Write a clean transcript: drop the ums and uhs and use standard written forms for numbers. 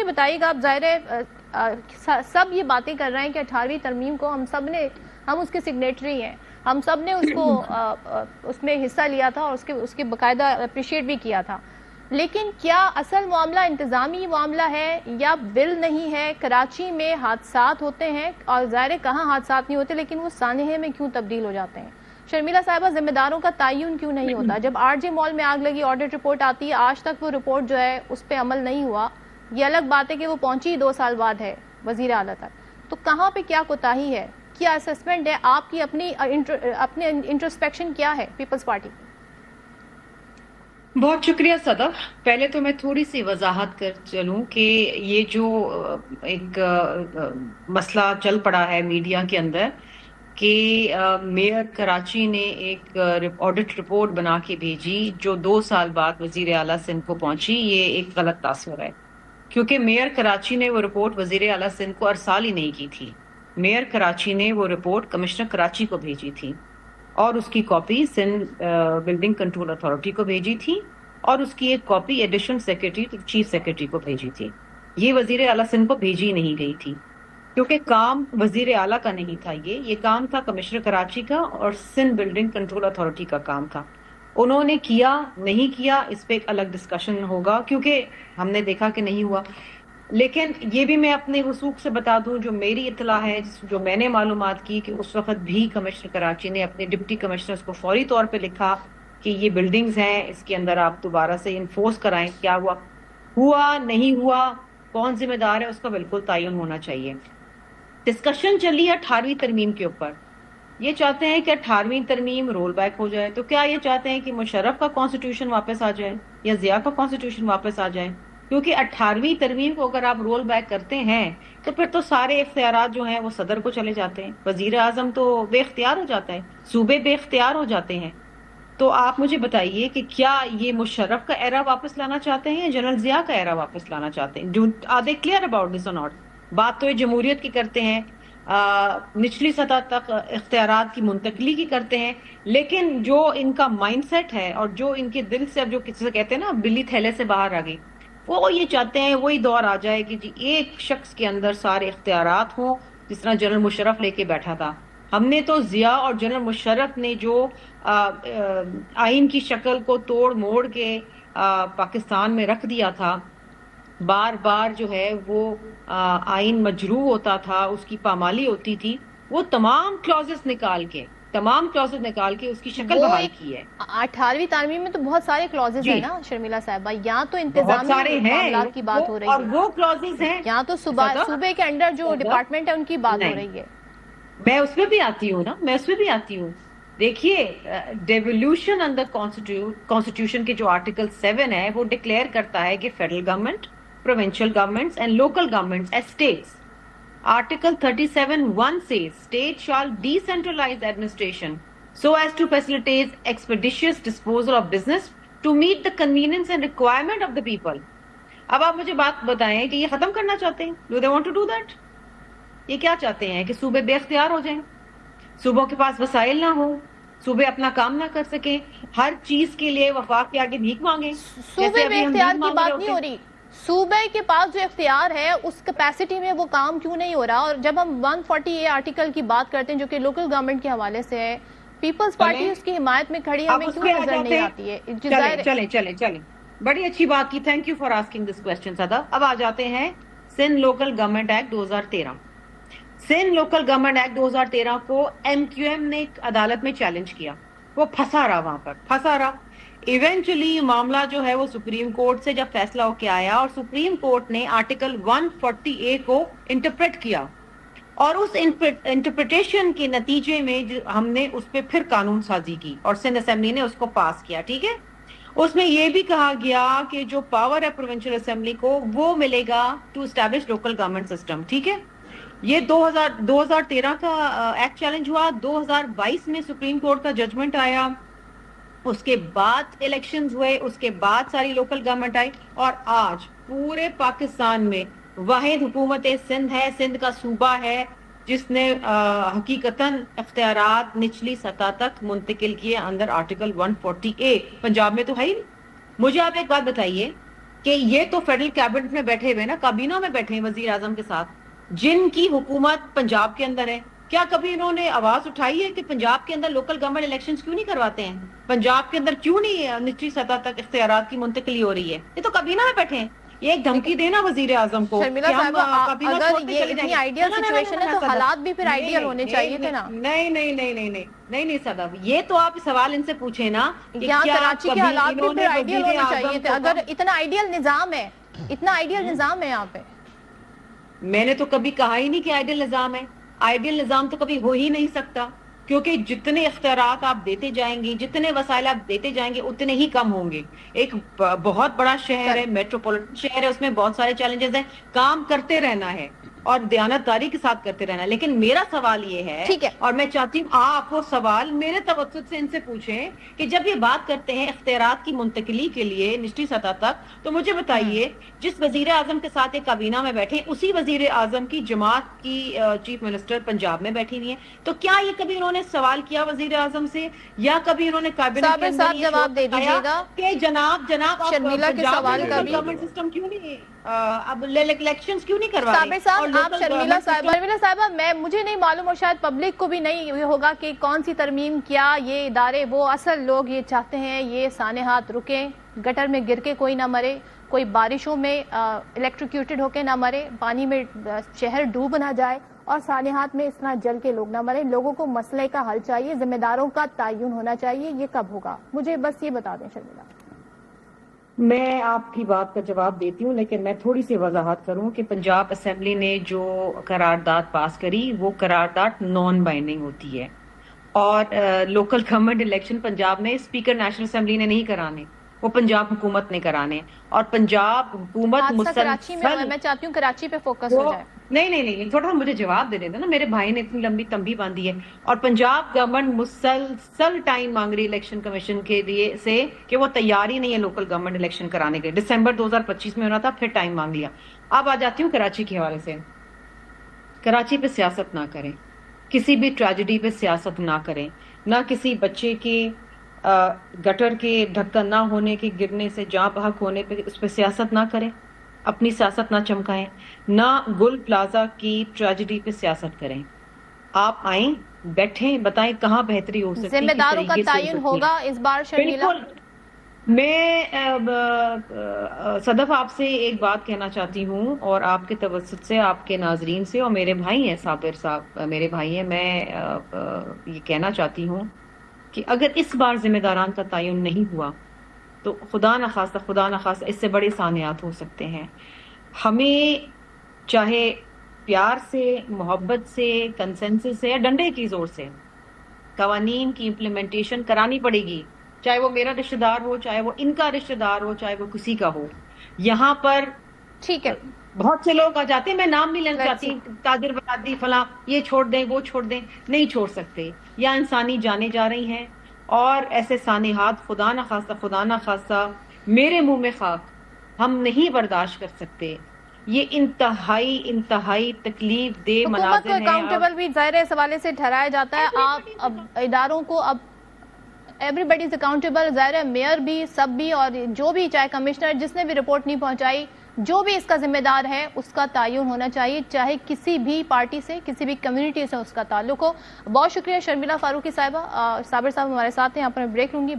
بتائیے گا، آپ ظاہر ہے سب یہ باتیں کر رہے ہیں کہ 18ویں ترمیم کو ہم اس کے سگنیٹری ہیں، ہم سب نے اس کو اس میں حصہ لیا تھا اور اس کے باقاعدہ اپریشیٹ بھی کیا تھا، لیکن کیا اصل معاملہ انتظامی معاملہ ہے یا بل نہیں ہے؟ کراچی میں حادثات ہوتے ہیں اور ظاہر کہاں حادثات نہیں ہوتے لیکن وہ سانحے میں کیوں تبدیل ہو جاتے ہیں؟ شرمیلا صاحبہ، ذمہ داروں کا تعین کیوں نہیں ہوتا؟ جب آر جے مال میں آگ لگی، آڈٹ رپورٹ آتی ہے، آج تک وہ رپورٹ جو ہے اس پہ عمل نہیں ہوا، یہ الگ بات ہے کہ وہ پہنچی 2 سال بعد ہے وزیر اعلیٰ تک، تو کہاں پہ کیا کوتاہی ہے؟ کیا اسسمنٹ ہے آپ کی؟ اپنی انٹروسپیکشن کیا ہے پیپلز پارٹی؟ بہت شکریہ صدف. پہلے تو میں تھوڑی سی وضاحت کر چلوں کہ یہ جو ایک مسئلہ چل پڑا ہے میڈیا کے اندر کہ میئر کراچی نے ایک آڈٹ رپورٹ بنا کے بھیجی جو 2 سال بعد وزیر اعلیٰ سندھ کو پہنچی، یہ ایک غلط تاثر ہے، کیونکہ میئر کراچی نے وہ رپورٹ وزیر اعلیٰ سندھ کو ارسال ہی نہیں کی تھی. میئر کراچی نے وہ رپورٹ کمشنر کراچی کو بھیجی تھی اور اس کی copy Sindh building control authority کو بھیجی تھی اور اس کی ایک copy additional secretary chief secretary کو بھیجی تھی. یہ وزیر اعلیٰ سندھ کو بھیجی نہیں گئی تھی کیونکہ کام وزیر اعلیٰ کا نہیں تھا، یہ کام تھا کمشنر کراچی کا اور سندھ بلڈنگ کنٹرول اتھارٹی کا کام تھا. انہوں نے کیا نہیں کیا اس پہ ایک الگ ڈسکشن ہوگا کیونکہ ہم نے دیکھا کہ نہیں ہوا. لیکن یہ بھی میں اپنے وثوق سے بتا دوں، جو میری اطلاع ہے، جو میں نے معلومات کی، کہ اس وقت بھی کمشنر کراچی نے اپنے ڈپٹی کمشنرز کو فوری طور پہ لکھا کہ یہ بلڈنگز ہیں، اس کے اندر آپ دوبارہ سے انفورس کرائیں. کیا ہوا نہیں ہوا، کون ذمہ دار ہے، اس کا بالکل تعین ہونا چاہیے. ڈسکشن چلی ہے 18ویں ترمیم کے اوپر. یہ چاہتے ہیں کہ 18ویں ترمیم رول بیک ہو جائے. تو کیا یہ چاہتے ہیں کہ مشرف کا کانسٹیٹیوشن واپس آ جائے یا ضیاء کا کانسٹیٹیوشن واپس آ جائے؟ کیونکہ 18ویں ترمیم کو اگر آپ رول بیک کرتے ہیں تو پھر تو سارے اختیارات جو ہیں وہ صدر کو چلے جاتے ہیں، وزیر اعظم تو بے اختیار ہو جاتا ہے، صوبے بے اختیار ہو جاتے ہیں. تو آپ مجھے بتائیے کہ کیا یہ مشرف کا ایرا واپس لانا چاہتے ہیں یا جنرل ضیاء کا ایرا واپس لانا چاہتے ہیں؟ Are they clear about this or not? بات تو یہ جمہوریت کی کرتے ہیں، نچلی سطح تک اختیارات کی منتقلی کی کرتے ہیں، لیکن جو ان کا مائنڈ سیٹ ہے اور جو ان کے دل سے، اب جو کسی سے کہتے ہیں نا بلی تھیلے سے باہر آ گئی، وہ یہ چاہتے ہیں وہی دور آ جائے کہ جی ایک شخص کے اندر سارے اختیارات ہوں، جس طرح جنرل مشرف لے کے بیٹھا تھا. ہم نے تو ضیاء اور جنرل مشرف نے جو آئین کی شکل کو توڑ موڑ کے پاکستان میں رکھ دیا تھا، بار بار جو ہے وہ آئین مجروح ہوتا تھا، اس کی پامالی ہوتی تھی، وہ تمام کلوزز نکال کے اس کی شکل بحال کی ہے. 18ویں ترمیم میں تو بہت سارے کلوزز ہیں نا شرمیلا صاحبہ، یہاں تو بہت انتظامی سارے ہیں معاملات کی بات ہو رہی اور ہے، وہ کلوزز ہیں یہاں تو صوبے کے انڈر جو ڈپارٹمنٹ ہے ان کی بات ہو رہی ہے. میں اس میں بھی آتی ہوں. دیکھیے، ڈیولیوشن انڈر کانسٹیٹیوشن کے جو آرٹیکل 7 ہے وہ ڈکلیئر کرتا ہے کہ federal government, provincial governments and local governments as states. Article 37(1) says, state shall decentralize administration so as to facilitate expeditious disposal of business to meet the convenience and requirement of the people. اب آپ مجھے بات بتائیں کہ یہ ختم کرنا چاہتے ہیں؟ Do they want to do that؟ یہ کیا چاہتے ہیں کہ صوبے بے اختیار ہو جائیں، صوبوں کے پاس وسائل نہ ہوں، صوبے اپنا کام نہ کر سکیں، ہر چیز کے لیے وفاق کے آگے بھیک مانگیں؟ صوبے بے اختیار کی بات نہیں ہو رہی، صوبے کے پاس جو اختیار ہے اس کیپیسٹی میں وہ کام کیوں نہیں ہو رہا؟ اور جب ہم 140A آرٹیکل کی بات کرتے ہیں جو کہ لوکل گورنمنٹ کے حوالے سے ہے، پیپلز پارٹی اس کی حمایت میں کھڑی ہے، ہمیں کیوں نظر نہیں آتی ہے؟ چلیں بڑی اچھی بات کی، thank you for asking this question Sadaf. اب آ جاتے ہیں Sindh local government act 2013. Sindh local government act 2013 کو ایم کیو ایم نے عدالت میں چیلنج کیا، وہ پھنسا رہا. ایونچولی معاملہ جو ہے وہ سپریم کورٹ سے جب فیصلہ ہو کے آیا اور سپریم کورٹ نے آرٹیکل 140A کو انٹرپریٹ کیا، اور اس انٹرپریٹیشن کے نتیجے میں ہم نے اس پہ پھر قانون سازی کی اور سندھ اسمبلی نے اس کو پاس کیا. ٹھیک ہے، اس میں یہ بھی کہا گیا کہ جو پاور ہے پروونشل اسمبلی کو وہ ملے گا to establish local government system. ٹھیک ہے، یہ 2013 کا ایکٹ چیلنج ہوا. 2022 میں سپریم کورٹ کا ججمنٹ آیا، اس کے بعد الیکشنز ہوئے، اس کے بعد ساری لوکل گورنمنٹ آئی، اور آج پورے پاکستان میں واحد حکومت سندھ ہے، سندھ کا صوبہ ہے جس نے حقیقتاً اختیارات نچلی سطح تک منتقل کیے اندر آرٹیکل 140A. پنجاب میں تو ہے ہی نہیں. مجھے آپ ایک بات بتائیے کہ یہ تو فیڈرل کیبنٹ میں بیٹھے ہوئے نا، کابینہ میں بیٹھے ہیں وزیر اعظم کے ساتھ، جن کی حکومت پنجاب کے اندر ہے. کیا کبھی انہوں نے آواز اٹھائی ہے کہ پنجاب کے اندر لوکل گورنمنٹ الیکشنز کیوں نہیں کرواتے ہیں؟ پنجاب کے اندر کیوں نہیں نچلی سطح تک اختیارات کی منتقلی ہو رہی ہے؟ یہ تو کابینہ میں بیٹھے ہیں. یہ ایک دھمکی دینا وزیر اعظم کو شرمیلا صاحبہ، اگر یہ اتنی آئیڈیل سچویشن ہے تو حالات بھی پھر آئیڈیل ہونے چاہیے تھے نا. نہیں نہیں نہیں نہیں نہیں نہیں نہیں صدف، یہ تو آپ سوال ان سے پوچھیں نا کہ یہاں کیا کراچی کے حالات بھی پھر آئیڈیل ہونے چاہیے وزیر تھے. اگر اتنا آئیڈیل نظام ہے، اتنا آئیڈیل نظام ہے یہاں پہ. میں نے تو کبھی کہا ہی نہیں کہ آئیڈیل نظام ہے. آئیڈیل نظام تو کبھی ہو ہی نہیں سکتا، کیونکہ جتنے اختیارات آپ دیتے جائیں گے، جتنے وسائل آپ دیتے جائیں گے، اتنے ہی کم ہوں گے. ایک بہت بڑا شہر ہے، میٹروپولیٹن شہر ہے، اس میں بہت سارے چیلنجز ہیں. کام کرتے رہنا ہے اور دیانتداری کے ساتھ کرتے رہنا ہے. لیکن میرا سوال یہ ہے، اور میں چاہتی ہوں آپ وہ سوال میرے توسط سے ان سے پوچھیں کہ جب یہ بات کرتے ہیں اختیارات کی منتقلی کے لیے نچلی سطح تک، تو مجھے بتائیے جس وزیر اعظم کے ساتھ ایک کابینہ میں بیٹھے، اسی وزیر اعظم کی جماعت کی چیف منسٹر پنجاب میں بیٹھی ہوئی ہیں، تو کیا یہ کبھی انہوں نے سوال کیا وزیر اعظم سے، یا کبھی انہوں نے کابینہ کے اندر یہ جواب دے دیجیے گا کہ جناب شرمیلا کے سوال کا بھی گورنمنٹ سسٹم کیوں نہیں اب الیکشنز کیوں نہیں کروا صابر صاحب؟ آپ شرمیلا صاحبہ، مجھے نہیں معلوم اور شاید پبلک کو بھی نہیں یہ ہوگا کہ کون سی ترمیم، کیا یہ ادارے، وہ اصل لوگ یہ چاہتے ہیں یہ سانحات رکیں، گٹر میں گر کے کوئی نہ مرے، کوئی بارشوں میں الیکٹریکیوٹڈ ہو کے نہ مرے، پانی میں شہر ڈوب نہ جائے، اور سانحات میں اس طرح جل کے لوگ نہ مرے. لوگوں کو مسئلے کا حل چاہیے، ذمہ داروں کا تعین ہونا چاہیے. یہ کب ہوگا؟ مجھے بس یہ بتا دیں شرمیلا. میں آپ کی بات کا جواب دیتی ہوں، لیکن میں تھوڑی سی وضاحت کروں کہ پنجاب اسمبلی نے جو قرارداد پاس کری، وہ قرارداد نان بائنڈنگ ہوتی ہے، اور لوکل گورنمنٹ الیکشن پنجاب میں اسپیکر نیشنل اسمبلی نے نہیں کرانے، وہ پنجاب حکومت نے کرانے. اور پنجاب حکومت کراچی میں، میں چاہتی ہوں کراچی پہ فوکس ہو جائے. نہیں تھوڑا سا مجھے جواب دے دینا نا، میرے بھائی نے اتنی لمبی تمبی باندھی ہے. اور پنجاب گورنمنٹ مسلسل ٹائم مانگ رہی الیکشن کمیشن کے لیے سے کہ وہ تیاری نہیں ہے لوکل گورنمنٹ الیکشن کرانے کے. دسمبر 2025 میں ہونا تھا، پھر ٹائم مانگ لیا. اب آ جاتی ہوں کراچی کے حوالے سے. کراچی پہ سیاست نہ کریں، کسی بھی ٹریجڈی پہ سیاست نہ کریں، نہ کسی بچے کے گٹر کے ڈھکن نہ ہونے کے گرنے سے جاں بحق ہونے پہ اس پہ سیاست نہ کریں، اپنی سیاست نہ چمکائیں، نہ گل پلازا کی ٹریجڈی پہ سیاست کریں. آپ آئیں، بیٹھیں، بتائیں کہاں بہتری ہو سکتی ہے، ذمہ داروں کا تعین ہوگا اس بار شرمیلا. میں صدف آپ سے ایک بات کہنا چاہتی ہوں، اور آپ کے توسط سے آپ کے ناظرین سے، اور میرے بھائی ہیں صابر صاحب، میرے بھائی ہیں، میں یہ کہنا چاہتی ہوں کہ اگر اس بار ذمہ داران کا تعین نہیں ہوا تو خدا نخواستہ اس سے بڑے سانحات ہو سکتے ہیں. ہمیں چاہے پیار سے، محبت سے، کنسنسس سے، یا ڈنڈے کی زور سے قوانین کی امپلیمنٹیشن کرانی پڑے گی، چاہے وہ میرا رشتہ دار ہو، چاہے وہ ان کا رشتہ دار ہو، چاہے وہ کسی کا ہو. یہاں پر ٹھیک ہے، بہت سے لوگ آ جاتے ہیں، میں نام نہیں لینا چاہتی، تاجر برادری فلاں، یہ چھوڑ دیں وہ چھوڑ دیں، نہیں چھوڑ سکتے. یا انسانی جانیں جا رہی ہیں، اور ایسے سانحات خدا نخواستہ میرے منہ میں خاک ہم نہیں برداشت کر سکتے. یہ انتہائی تکلیف دہ مناظر ہیں. حکومت کو اکاؤنٹیبل بھی ظاہر اس حوالے سے ٹھہرایا جاتا ہے. آپ اب اداروں کو، اب ایوری بڈی از اکاؤنٹیبل، ظاہر ہے میئر بھی، سب بھی، اور جو بھی، چاہے کمشنر جس نے بھی رپورٹ نہیں پہنچائی، جو بھی اس کا ذمہ دار ہے اس کا تعین ہونا چاہیے، چاہے کسی بھی پارٹی سے، کسی بھی کمیونٹی سے اس کا تعلق ہو. بہت شکریہ شرمیلا فاروقی صاحبہ. صابر صاحب ہمارے ساتھ ہیں، یہاں پر میں بریک لوں گی.